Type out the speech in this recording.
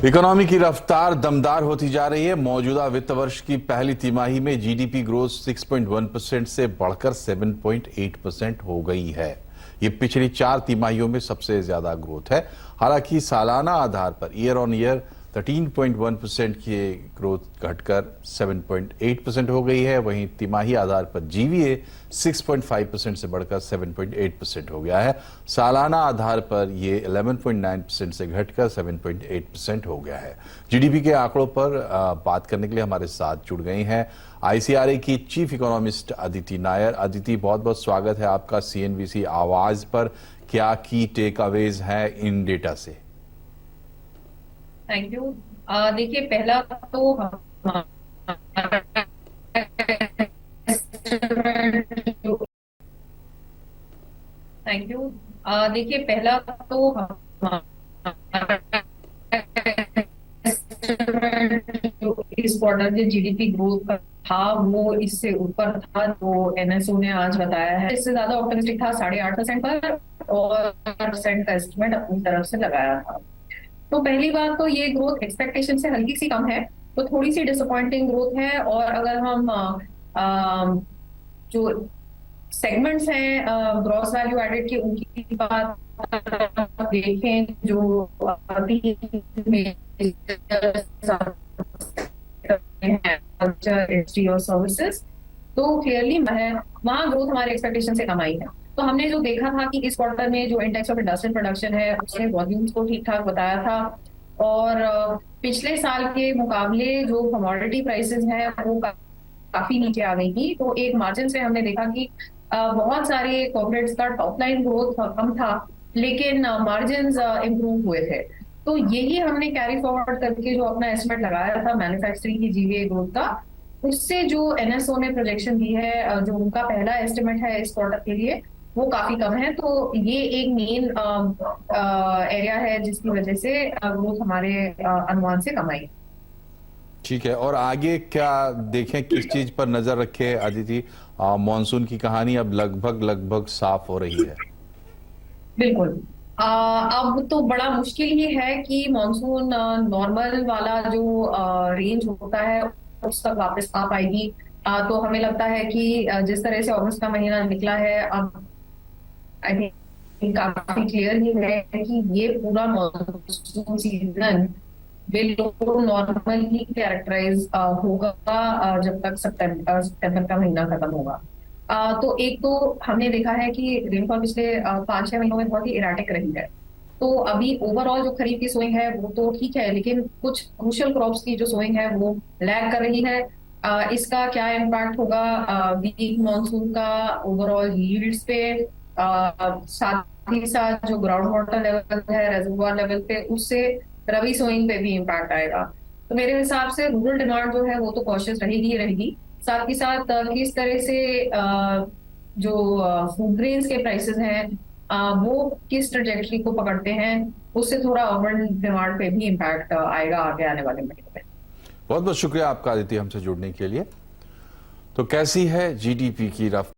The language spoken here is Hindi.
इकोनॉमी की रफ्तार दमदार होती जा रही है। मौजूदा वित्त वर्ष की पहली तिमाही में जीडीपी ग्रोथ 6.1% से बढ़कर 7.8% हो गई है। ये पिछली 4 तिमाहियों में सबसे ज्यादा ग्रोथ है। हालांकि सालाना आधार पर ईयर ऑन ईयर 13.1% की ग्रोथ घटकर 7.8% हो गई है। वहीं तिमाही आधार पर जीवीए 6.5% से बढ़कर 7.8% हो गया है। सालाना आधार पर ये 11.9% से घटकर 7.8% हो गया है। जीडीपी के आंकड़ों पर बात करने के लिए हमारे साथ जुड़ गई हैं आईसीआरए की चीफ इकोनॉमिस्ट अदिति नायर। अदिति, बहुत बहुत स्वागत है आपका सीएनबीसी आवाज पर। क्या की टेक अवेज है इन डेटा से? Thank you. देखिए, पहला तो थैंक यू। देखिए, पहला तो जो इस क्वार्टर के जीडीपी ग्रोथ का था वो इससे ऊपर था। तो एनएसओ ने आज बताया है इससे ज्यादा ऑप्टिमिस्टिक था 8.5% पर, और परसेंट का एस्टिमेट अपनी तरफ से लगाया था। तो पहली बात तो ये ग्रोथ एक्सपेक्टेशन से हल्की सी कम है, तो थोड़ी सी डिसअपॉइंटिंग ग्रोथ है। और अगर हम जो सेगमेंट्स हैं ग्रॉस वैल्यू एडेड की, उनकी बात देखें, जो इंडस्ट्री और सर्विसेज, तो क्लियरली वहां ग्रोथ हमारे एक्सपेक्टेशन से कम आई है। तो हमने जो देखा था कि इस क्वार्टर में जो इंडेक्स ऑफ इंडस्ट्रियल प्रोडक्शन है उसने वॉल्यूम्स को ठीक ठाक बताया था, और पिछले साल के मुकाबले जो कमोडिटी प्राइसेस हैं वो काफी नीचे आ गई थी। तो एक मार्जिन से हमने देखा कि बहुत सारे कॉर्पोरेट्स का टॉप लाइन ग्रोथ कम था, लेकिन मार्जिन इंप्रूव हुए थे। तो यही हमने कैरी फॉरवर्ड करके जो अपना एस्टिमेट लगाया था मैन्युफैक्चरिंग की जीवीए ग्रोथ का, उससे जो एनएसओ ने प्रोजेक्शन दी है, जो उनका पहला एस्टिमेट है इस क्वार्टर के लिए, वो काफी कम है। तो ये एक मेन एरिया है जिसकी वजह से ग्रोथ हमारे अनुमान से कम आई। ठीक है, और आगे क्या देखें, किस चीज पर नजर रखें अदिति? मॉनसून की कहानी अब लगभग साफ हो रही है। बिल्कुल। अब तो बड़ा मुश्किल ही है कि मॉनसून नॉर्मल वाला जो रेंज होता है उस तक वापस आ पाएगी। तो हमें लगता है कि जिस तरह से अगस्त का महीना निकला है, अब आई थिंक काफी क्लियर ही है कि ये पूरा मॉनसून सीजन बिल्कुल नॉर्मल ही कैरेक्टराइज होगा जब तक सितंबर का महीना खत्म होगा। तो एक तो हमने देखा है कि रेनफॉल पिछले 5-6 महीनों में बहुत ही इराटिक रही है। तो अभी ओवरऑल जो खरीफ की सोइंग है वो तो ठीक है, लेकिन कुछ क्रूशियल क्रॉप्स की जो सोइंग है वो लैग कर रही है। इसका क्या इम्पैक्ट होगा वीक मॉनसून का ओवरऑल यील्ड्स पे, साथ ही साथ जो ग्राउंड वाटर लेवल है रेजर्वोयर लेवल पे, उससे रबी सोइंग पे भी इम्पैक्ट आएगा। तो मेरे हिसाब से रूरल डिमांड जो है वो तो कॉशियस रहेगी ही रहेगी। साथ ही साथ किस तरह से जो फूड ग्रेन्स के प्राइसेस हैं वो किस ट्रेजेक्टरी को पकड़ते हैं, उससे थोड़ा अर्बन डिमांड पे भी इम्पैक्ट आएगा आगे आने वाले महीनों में। बहुत बहुत शुक्रिया आपका अदिति हमसे जुड़ने के लिए। तो कैसी है जीडीपी की रफ्तार?